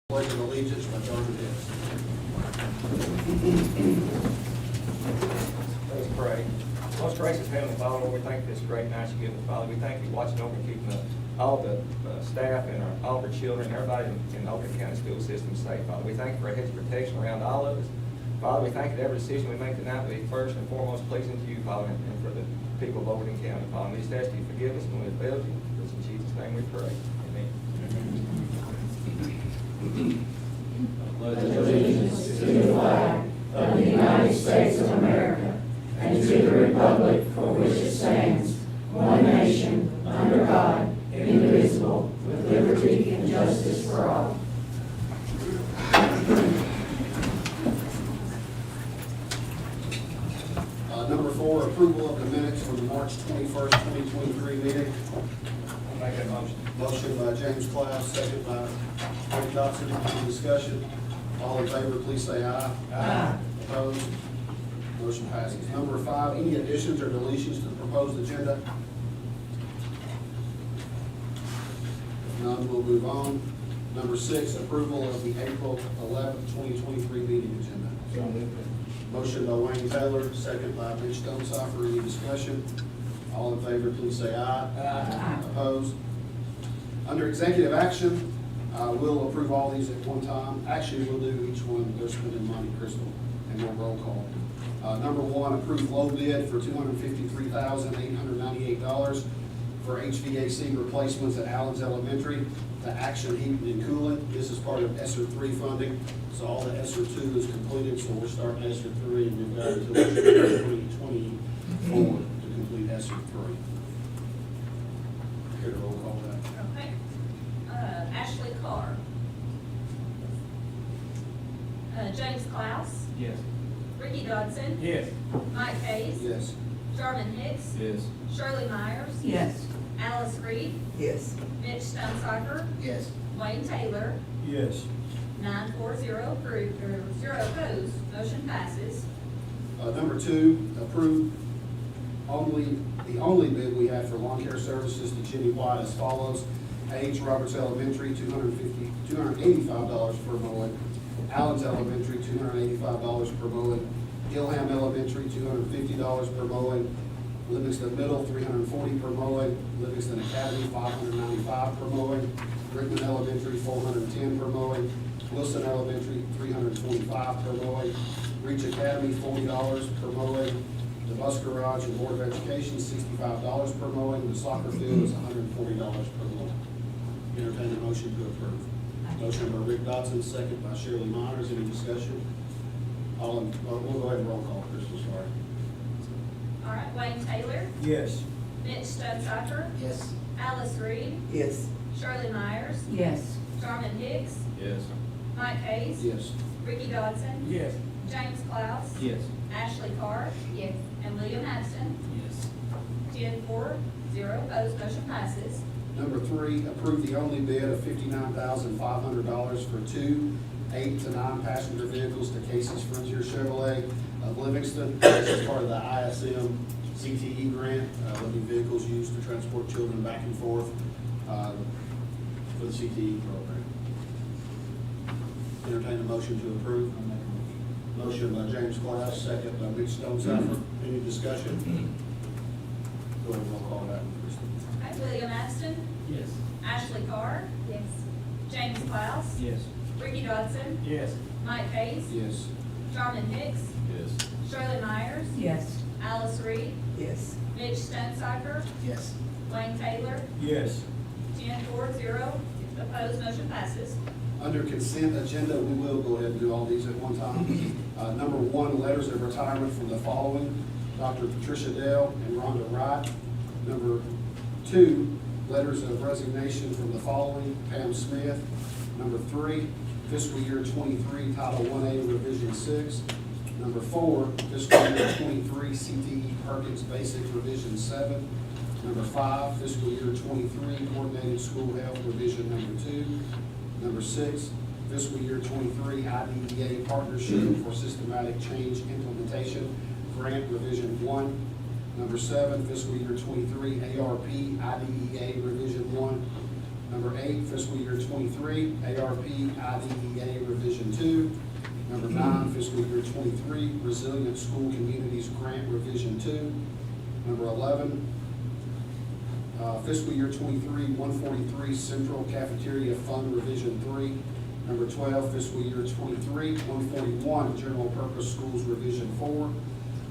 Pledge of allegiance by John Hicks. Let's pray. Most gracious Heavenly Father, Lord, we thank you for this great night you give us, Father. We thank you for watching over and keeping all the staff and all the children and everybody in the Overton County school system safe, Father. We thank you for a hedge of protection around all of us. Father, we thank you that every decision we make tonight will be first and foremost pleasing to you, Father, and for the people of Overton County, Father. We just ask you to forgive us when we've failed you. It's in Jesus' name we pray. Amen. Pledge allegiance to the flag of the United States of America and to the republic for which it stands, one nation, under God, indivisible, with liberty and justice for all. Number 4, approval of the minutes for the March 21st, 2023 meeting. I'll make that motion. Motion by James Clapp, second by Rick Dodson. Any discussion? All in favor, please say aye. Aye. Opposed? Motion passes. Number 5, any additions or deletions to the proposed agenda? If none, we'll move on. Number 6, approval of the April 11th, 2023 meeting agenda. Motion by Wayne Taylor, second by Mitch Stonecipher. Any discussion? All in favor, please say aye. Aye. Opposed? Under executive action, we'll approve all these at one time. Actually, we'll do each one. They're spending money, Crystal, and we'll roll call. Number 1, approve low bid for $253,898 for HVAC replacements at Allen's Elementary to Action Heating and Cooling. This is part of ESSER 3 funding, so all the ESSER 2 is completed, so we're starting ESSER 3, and we've got until 2024 to complete ESSER 3. Here to roll call that. Okay. Ashley Carr. James Klaus. Yes. Ricky Dodson. Yes. Mike Hayes. Yes. Jarman Hicks. Yes. Shirley Myers. Yes. Alice Reed. Yes. Mitch Stonecipher. Yes. Wayne Taylor. Yes. 9-4-0 approved, or 0 opposed. Motion passes. Number 2, approve the only bid we have for lawn care services to Jenny White as follows. H. Roberts Elementary, $285 per mowing. Allen's Elementary, $285 per mowing. Gilham Elementary, $250 per mowing. Livingston Middle, $340 per mowing. Livingston Academy, $595 per mowing. Brickman Elementary, $410 per mowing. Wilson Elementary, $325 per mowing. Reach Academy, $40 per mowing. The bus garage and Board of Education, $65 per mowing. The soccer field is $140 per mowing. Entertain a motion to approve. Motion by Rick Dodson, second by Shirley Myers. Any discussion? We'll go ahead and roll call, Crystal, sorry. All right, Wayne Taylor. Yes. Mitch Stonecipher. Yes. Alice Reed. Yes. Shirley Myers. Yes. Jarman Hicks. Yes. Mike Hayes. Yes. Ricky Dodson. Yes. James Klaus. Yes. Ashley Carr. Yes. And William Abston. Yes. 10-4, 0 opposed, motion passes. Number 3, approve the only bid of $59,500 for 2 8 to 9 passenger vehicles to Casey's Frontier Chevrolet of Livingston. This is part of the ISM CTE grant. There'll be vehicles used to transport children back and forth for the CTE program. Entertain a motion to approve. Motion by James Class, second by Mitch Stonecipher. Any discussion? Go ahead and roll call that one, Kristen. Okay, William Abston. Yes. Ashley Carr. Yes. James Klaus. Yes. Ricky Dodson. Yes. Mike Hayes. Yes. Jarman Hicks. Yes. Shirley Myers. Yes. Alice Reed. Yes. Mitch Stonecipher. Yes. Wayne Taylor. Yes. 10-4, 0 opposed, motion passes. Under consent agenda, we will go ahead and do all these at one time. Number 1, letters of retirement from the following: Dr. Patricia Dale and Rhonda Wright. Number 2, letters of resignation from the following: Pam Smith. Number 3, fiscal year 23, Title 1A, Revision 6. Number 4, fiscal year 23, CTE Perkins Basic, Revision 7. Number 5, fiscal year 23, Coordinated School Health, Revision number 2. Number 6, fiscal year 23, IDEA Partnership for Systematic Change Implementation, Grant Revision 1. Number 7, fiscal year 23, ARP IDEA Revision 1. Number 8, fiscal year 23, ARP IDEA Revision 2. Number 9, fiscal year 23, Resilient School Communities Grant Revision 2. Number 11, fiscal year 23, 143, Central Cafeteria Fund Revision 3. Number 12, fiscal year 23, 141, General Purpose Schools Revision 4.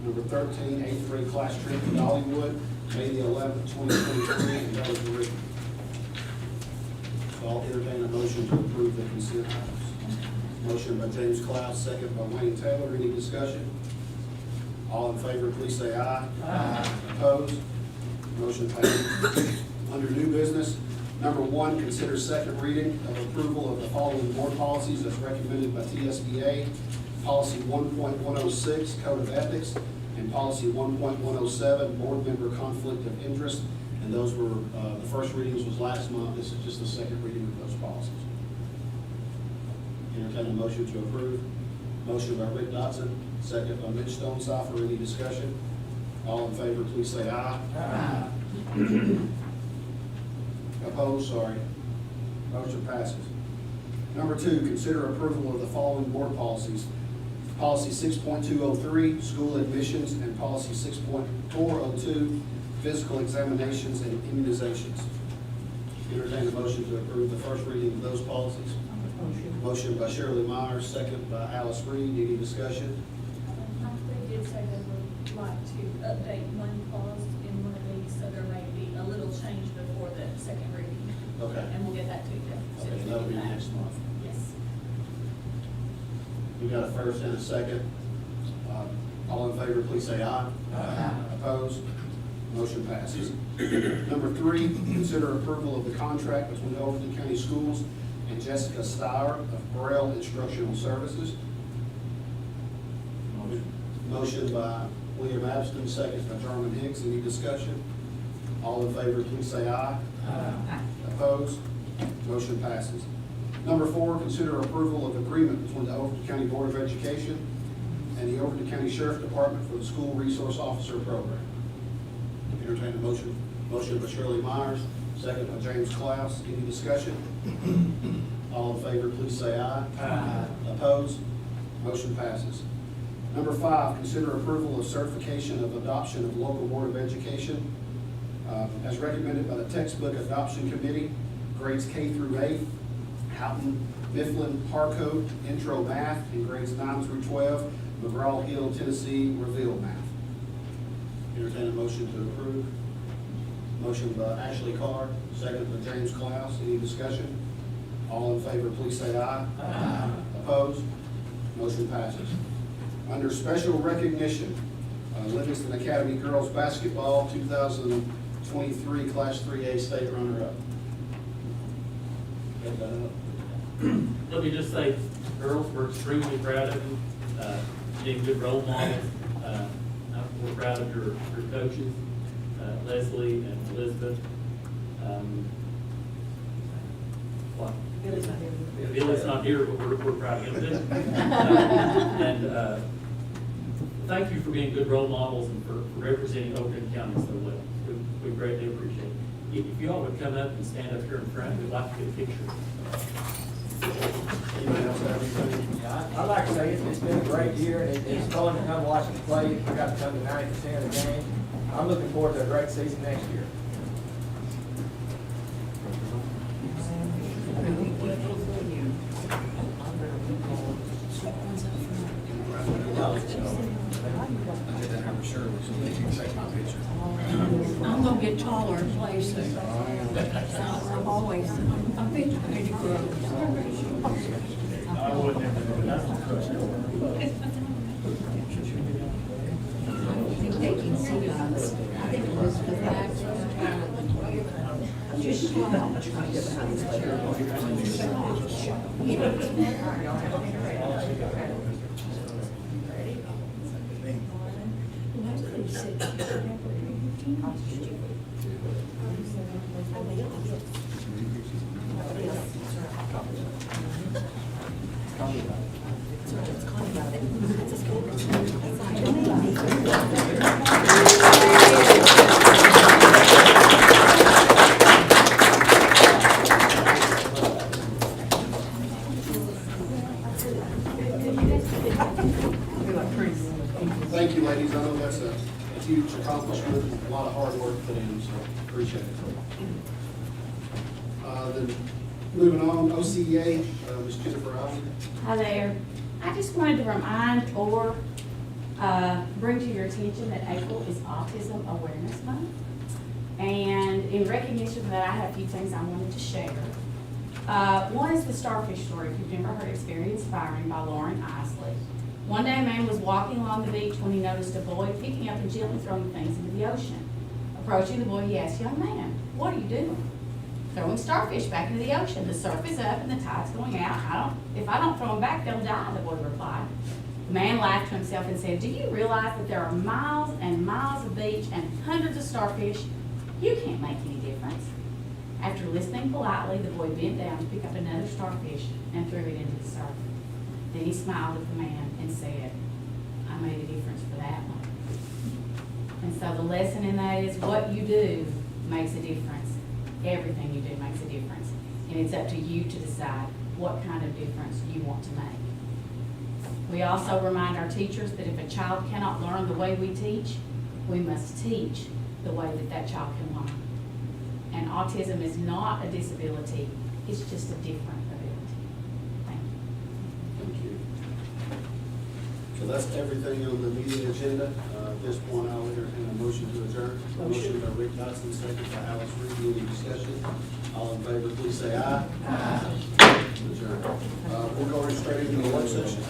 Number 13, 8th grade class trip to Dollywood, May the 11th, 2023, and that was written. So I'll entertain a motion to approve the consent items. Motion by James Clouse, second by Wayne Taylor. Any discussion? All in favor, please say aye. Aye. Opposed? Motion passes. Under new business, number 1, consider second reading of approval of the following board policies as recommended by TSBA. Policy 1.106, Code of Ethics, and Policy 1.107, Board Member Conflict of Interest. And those were, the first readings was last month. This is just the second reading of those policies. Entertain a motion to approve. Motion by Rick Dotson, second by Mitch Stonecipher. Any discussion? All in favor, please say aye. Aye. Opposed? Sorry. Motion passes. Number 2, consider approval of the following board policies. Policy 6.203, school admissions, and Policy 6.402, physical examinations and immunizations. Entertain a motion to approve the first reading of those policies. Motion by Shirley Myers, second by Alice Reed. Any discussion? They did say they would like to update one clause in one of these, so there may be a little change before the second reading. Okay. And we'll get that to you. Okay, that'll be next month. Yes. We got a first and a second. All in favor, please say aye. Aye. Opposed? Motion passes. Number 3, consider approval of the contract between Overton County Schools and Jessica Steyer of Braille Instructional Services. Motion by William Abston, second by Jarman Hicks. Any discussion? All in favor, please say aye. Aye. Opposed? Motion passes. Number 4, consider approval of agreement between the Overton County Board of Education and the Overton County Sheriff Department for the School Resource Officer Program. Entertain a motion. Motion by Shirley Myers, second by James Clouse. Any discussion? All in favor, please say aye. Aye. Opposed? Motion passes. Number 5, consider approval of certification of adoption of local Board of Education as recommended by the Textbook Adoption Committee, grades K through 8, Houghton, Mifflin, Harcourt, Intro Math, and grades 9 through 12, McGraw-Hill, Tennessee, Reveal Math. Entertain a motion to approve. Motion by Ashley Carr, second by James Clouse. Any discussion? All in favor, please say aye. Aye. Opposed? Motion passes. Under special recognition, Livingston Academy Girls Basketball 2023 Class 3A State Runner-Up. Let me just say, girls, we're extremely proud of you, being good role models. We're proud of your coaches, Leslie and Elizabeth. Billy's not here. Billy's not here, but we're proud of him. And thank you for being good role models and for representing Overton County so well. We greatly appreciate it. If you all would come up and stand up here in front, we'd like to get a picture. Anybody else have anything? Yeah, I'd like to say it's been a great year, and it's fun to come watch them play. We got to come to 90% of the game. I'm looking forward to a great season next year. I'm gonna get taller in places. I'm always, I'm 50 growth. I would never do that. I think they can see us. I think Elizabeth Jackson. Just put in, so appreciate it. Then moving on, OCEA, Ms. Jennifer Allen. Hi there. I just wanted to remind or bring to your attention that April is Autism Awareness Month. And in recognition of that, I have a few things I wanted to share. One is the starfish story, if you've never heard it, it's very inspiring, by Lauren Isley. One day a man was walking along the beach when he noticed a boy picking up and gently throwing things into the ocean. Approaching the boy, he asked, "Young man, what are you doing?" "Throwing starfish back into the ocean. The surf is up and the tide's going out. If I don't throw them back, they'll die," the boy replied. The man laughed to himself and said, "Do you realize that there are miles and miles of beach and hundreds of starfish? You can't make any difference." After listening politely, the boy bent down to pick up another starfish and threw it into the surf. Then he smiled at the man and said, "I made a difference for that one." And so the lesson in that is what you do makes a difference. Everything you do makes a difference. And it's up to you to decide what kind of difference you want to make. We also remind our teachers that if a child cannot learn the way we teach, we must teach the way that that child can learn. And autism is not a disability, it's just a different ability. Thank you. Thank you. So that's everything on the meeting agenda. At this point, I'll entertain a motion to adjourn. Motion by Rick Dodson, second by Alex Reed. Any discussion? All in favor, please say aye. Aye. Adjourn. We're going straight into the work session.